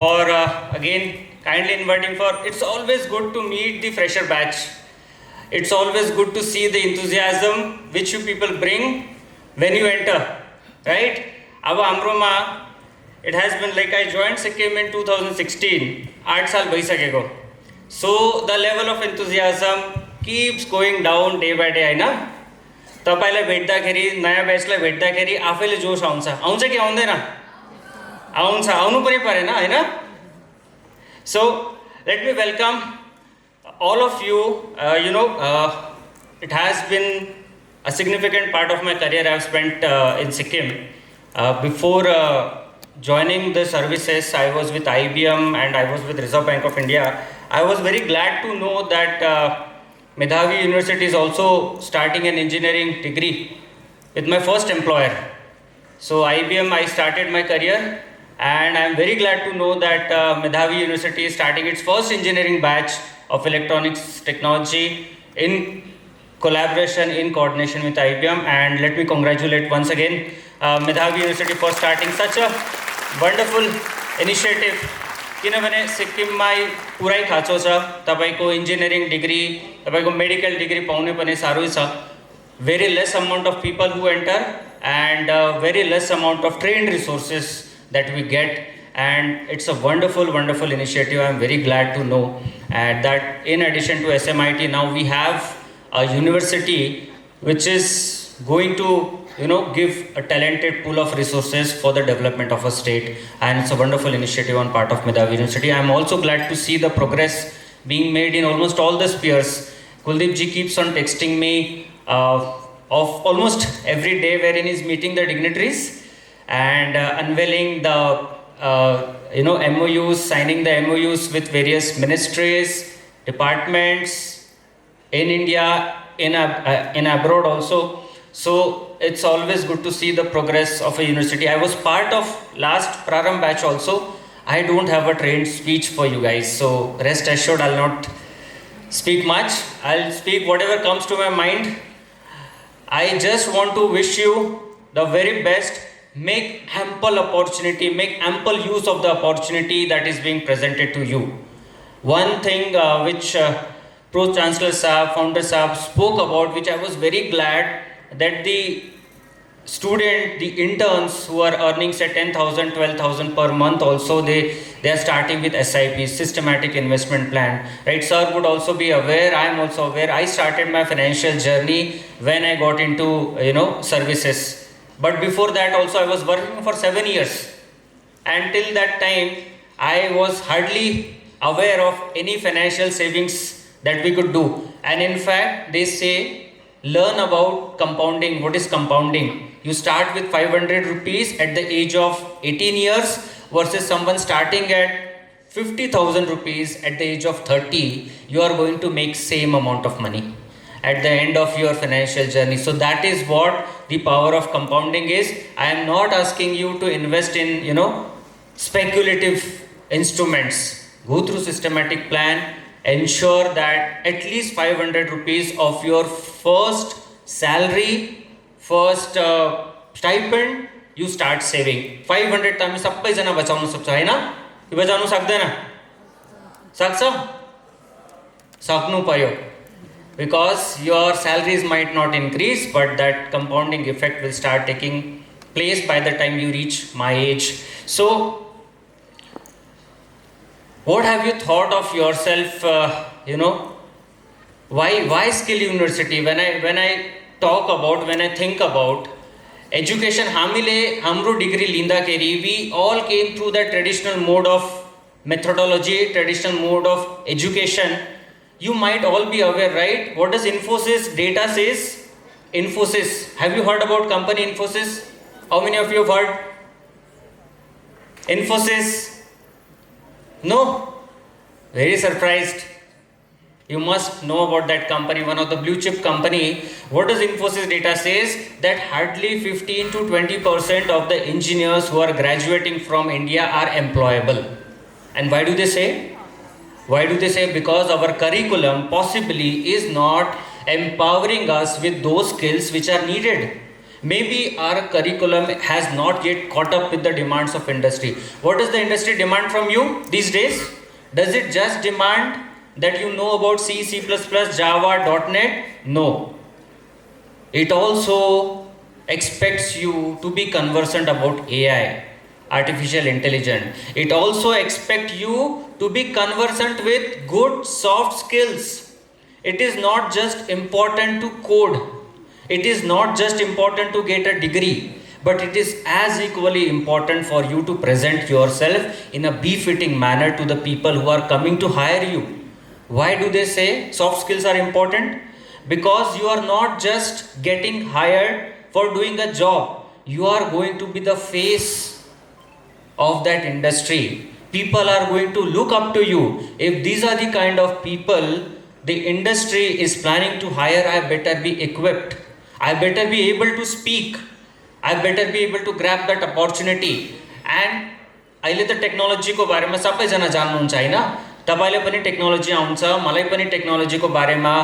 for again kindly inviting for. It's always good to meet the fresher batch. It's always good to see the enthusiasm which you people bring when you enter, right? Our Amroma, it has been like I joined Sikkim in 2016, 8 साल भइसकेको. So the level of enthusiasm keeps going down day by day, है ना? तपाईँलाई भेट्दाखेरि नयाँ ब्याचलाई भेट्दाखेरि आफैले जोस आउँछ आउँछ कि आउँदैन आउँछ आउनु पनि परेन हैन So let me welcome all of you. It has been a significant part of my career I have spent in Sikkim. Before joining the services, I was with IBM and I was with Reserve Bank of India. I was very glad to know that Medhavi University is also starting an engineering degree with my first employer. So IBM, I started my career, and I am very glad to know that Medhavi University is starting its first engineering batch of electronics technology in collaboration, in coordination with IBM. And let me congratulate once again Medhavi University for starting such a wonderful initiative. किनभने सिक्किममा पुरै खाँचो छ तपाईको engineering degree तपाईको medical degree पाउने पनि साह्रै छ very less amount of people who enter and very less amount of trained resources that we get, and it's a wonderful initiative. I'm very glad to know that in addition to SMIT, now we have a university which is going to give a talented pool of resources for the development of a state, and it's a wonderful initiative on part of Medhavi University. I'm also glad to see the progress being made in almost all the spheres. Kuldeep ji keeps on texting me of almost every day wherein he's meeting the dignitaries and unveiling the MOUs, signing the MOUs with various ministries, departments in India, in abroad also. So it's always good to see the progress of a university. I was part of last Prarambh batch also. I don't have a trained speech for you guys, so rest assured I'll not speak much. I'll speak whatever comes to my mind. I just want to wish you the very best. Make ample opportunity, make ample use of the opportunity that is being presented to you. One thing which Pro Chancellor Saab, Founder Saab spoke about, which I was very glad that the student, the interns who are earning say 10,000, 12,000 per month also, they are starting with SIP, systematic investment plan, right? Sir would also be aware, I am also aware. I started my financial journey when I got into services, but before that also I was working for 7 years. Until that time I was hardly aware of any financial savings that we could do. And in fact they say learn about compounding. What is compounding? You start with 500 rupees at the age of 18 years versus someone starting at 50,000 rupees at the age of 30. You are going to make same amount of money at the end of your financial journey. So that is what the power of compounding is. I am not asking you to invest in speculative instruments. Go through systematic plan. Ensure that at least 500 rupees of your first salary, first stipend, you start saving. 500 त हामी सबैजना बचाउन सक्छ हैन? यो बचाउन सक्दैन? सक्छ? सक्नु पर्यो. Because your salaries might not increase, but that compounding effect will start taking place by the time you reach my age. So what have you thought of yourself? Why Skill University? When I think about education, hamro degree linda keri, we all came through that traditional mode of methodology, traditional mode of education. You might all be aware, right? What does Infosys data says? Infosys. Have you heard about company Infosys? How many of you have heard? Infosys? No? Very surprised. You must know about that company, one of the blue chip company. What does Infosys data says? That hardly 15 to 20% of the engineers who are graduating from India are employable. And why do they say? Why do they say? Because our curriculum possibly is not empowering us with those skills which are needed. Maybe our curriculum has not yet caught up with the demands of industry. What does the industry demand from you these days? Does it just demand that you know about C, C++, Java, .NET? No. It also expects you to be conversant about AI, artificial intelligence. It also expects you to be conversant with good soft skills. It is not just important to code. It is not just important to get a degree, but it is as equally important for you to present yourself in a befitting manner to the people who are coming to hire you. Why do they say soft skills are important? Because you are not just getting hired for doing a job, you are going to be the face of that industry. People are going to look up to you. If these are the kind of people the industry is planning to hire, I better be equipped. I better be able to speak. I better be able to grab that opportunity. And अहिले त टेक्नोलोजीको बारेमा सबैजना जान्नुहुन्छ हैन, तपाईले पनि technology आउँछ, मलाई पनि टेक्नोलोजीको बारेमा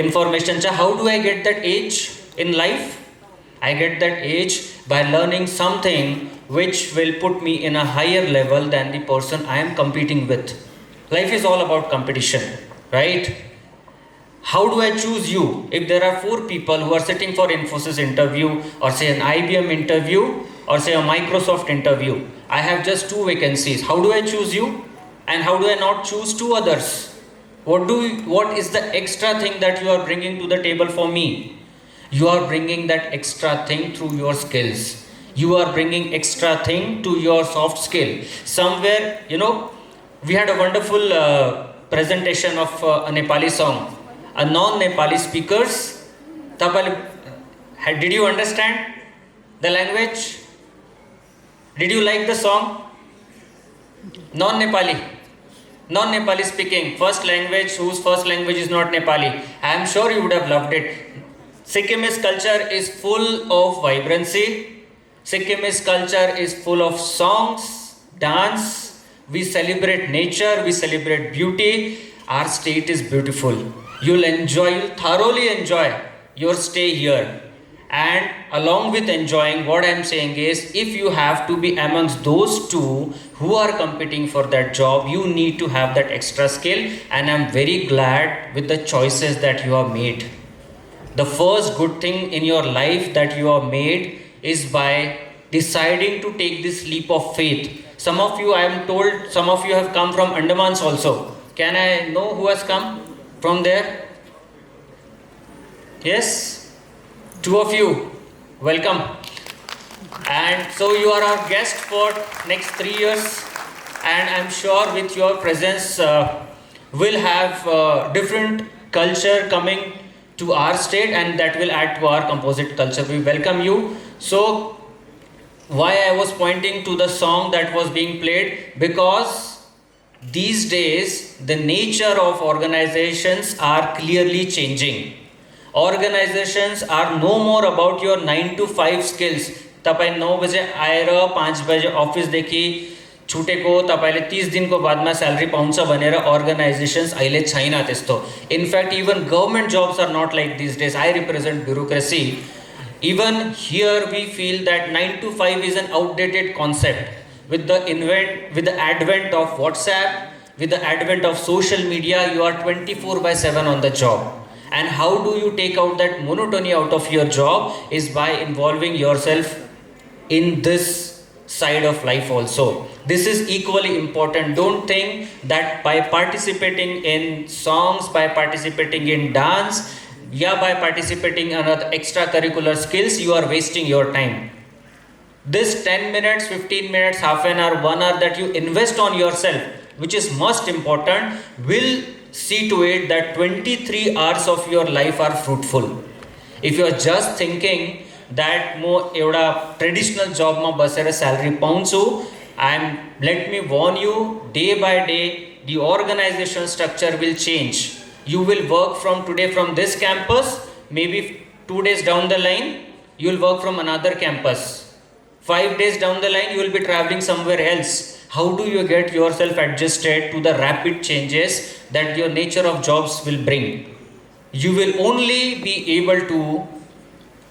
इन्फर्मेसन छ. How do I get that edge in life? I get that age by learning something which will put me in a higher level than the person I am competing with. Life is all about competition, right? How do I choose you? If there are 4 people who are sitting for Infosys interview, or say an IBM interview, or say a Microsoft interview, I have just 2 vacancies. How do I choose you? And how do I not choose 2 others? What is the extra thing that you are bringing to the table for me? You are bringing that extra thing through your skills. You are bringing extra thing to your soft skill. Somewhere, we had a wonderful presentation of a Nepali song. A non-Nepali speakers, did you understand the language? Did you like the song? Non-Nepali speaking, first language, whose first language is not Nepali. I am sure you would have loved it. Sikkimese culture is full of vibrancy. Sikkimese culture is full of songs, dance. We celebrate nature, we celebrate beauty. Our state is beautiful. You'll thoroughly enjoy your stay here. And along with enjoying, what I'm saying is, if you have to be amongst those 2 who are competing for that job, you need to have that extra skill. And I'm very glad with the choices that you have made. The first good thing in your life that you have made is by deciding to take this leap of faith. Some of you, I am told, some of you have come from Andamans also. Can I know who has come from there? Yes? 2 of you. Welcome. And so you are our guest for next 3 years. And I'm sure with your presence, we'll have different culture coming to our state, and that will add to our composite culture. We welcome you. So why I was pointing to the song that was being played, because these days the nature of organizations are clearly changing. Organizations are no more about your 9 to 5 skills. तपाईं 9 बजे आएर 5 बजे office देखि छुटेको तपाईले 30 दिनको बादमा salary पाउँछ भनेर अर्गनाइजेशन्स अहिले छैन त्यस्तो. In fact even government jobs are not like this days. I represent bureaucracy. Even here we feel that 9 to 5 is an outdated concept. With the advent of WhatsApp, with the advent of social media, you are 24/7 on the job. And how do you take out that monotony out of your job is by involving yourself in this side of life also. This is equally important. Don't think that by participating in songs, by participating in dance, by participating in other extracurricular skills, you are wasting your time. This 10 minutes, 15 minutes, half an hour, 1 hour that you invest on yourself, which is most important, will see to it that 23 hours of your life are fruitful. If you are just thinking that mo euda traditional job ma basera salary paunchu, let me warn you, day by day the organization structure will change. You will work from today from this campus, maybe 2 days down the line you will work from another campus. 5 days down the line you will be traveling somewhere else. How do you get yourself adjusted to the rapid changes that your nature of jobs will bring? You will only be able to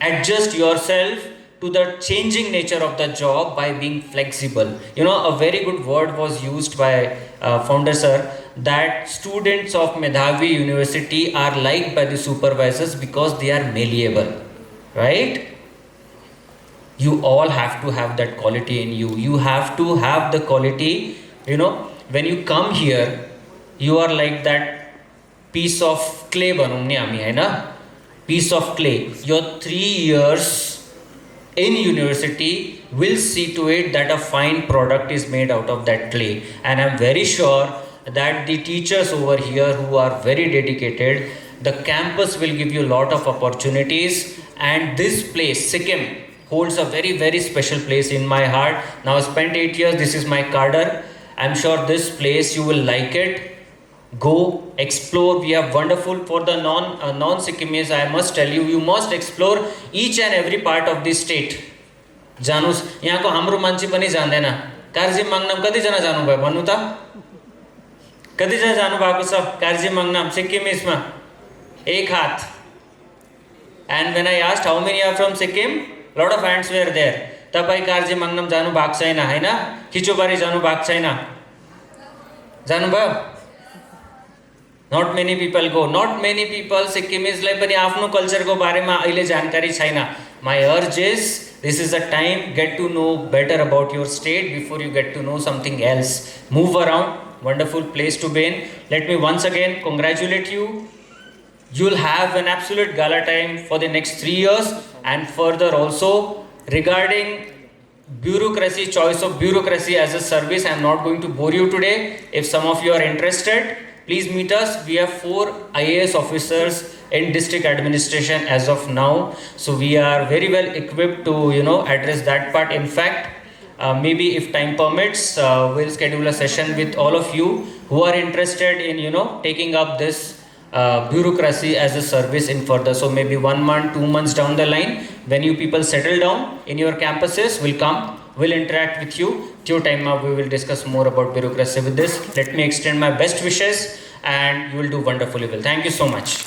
adjust yourself to the changing nature of the job by being flexible. You know, a very good word was used by founder sir, that students of Medhavi University are liked by the supervisors because they are malleable, right? You all have to have that quality in you. You have to have the quality, you know, when you come here, you are like that piece of clay banumne ami hai na, piece of clay. Your 3 years in university will see to it that a fine product is made out of that clay. And I'm very sure that the teachers over here who are very dedicated, the campus will give you a lot of opportunities, and this place, Sikkim, holds a very, very special place in my heart. Now I spent 8 years, this is my cadre. I'm sure this place you will like it. Go explore. We have wonderful for the non-Sikkimis. I must tell you, you must explore each and every part of the state. जानुस् यहाँको हाम्रो मान्छे पनि जान्दैन. कार्जी मङ्नाम कतिजना जानुभयो भन्नु त? कतिजना जानुभएको छ कार्जी मङ्नाम सिक्किमिसमा? एक हात. And when I asked how many are from Sikkim, lot of hands were there. तपाईँ कार्जी मङ्नाम जानु भएको छैन हैन? खिचोबारी जानु भएको छैन? जानुभयो? Not many people go. Not many people Sikkimisलाई पनि आफ्नो कल्चरको बारेमा अहिले जानकारी छैन. My urge is, this is the time, get to know better about your state before you get to know something else. Move around. Wonderful place to be in. Let me once again congratulate you. You'll have an absolute gala time for the next 3 years, and further also regarding bureaucracy, choice of bureaucracy as a service. I'm not going to bore you today. If some of you are interested, please meet us. We have 4 IAS officers in district administration as of now, so we are very well equipped to address that part. In fact, maybe if time permits, we'll schedule a session with all of you who are interested in taking up this bureaucracy as a service in further. So maybe 1 month, 2 months down the line, when you people settle down in your campuses, we'll come, we'll interact with you. Till time now, we will discuss more about bureaucracy. With this, let me extend my best wishes, and you will do wonderfully well. Thank you so much.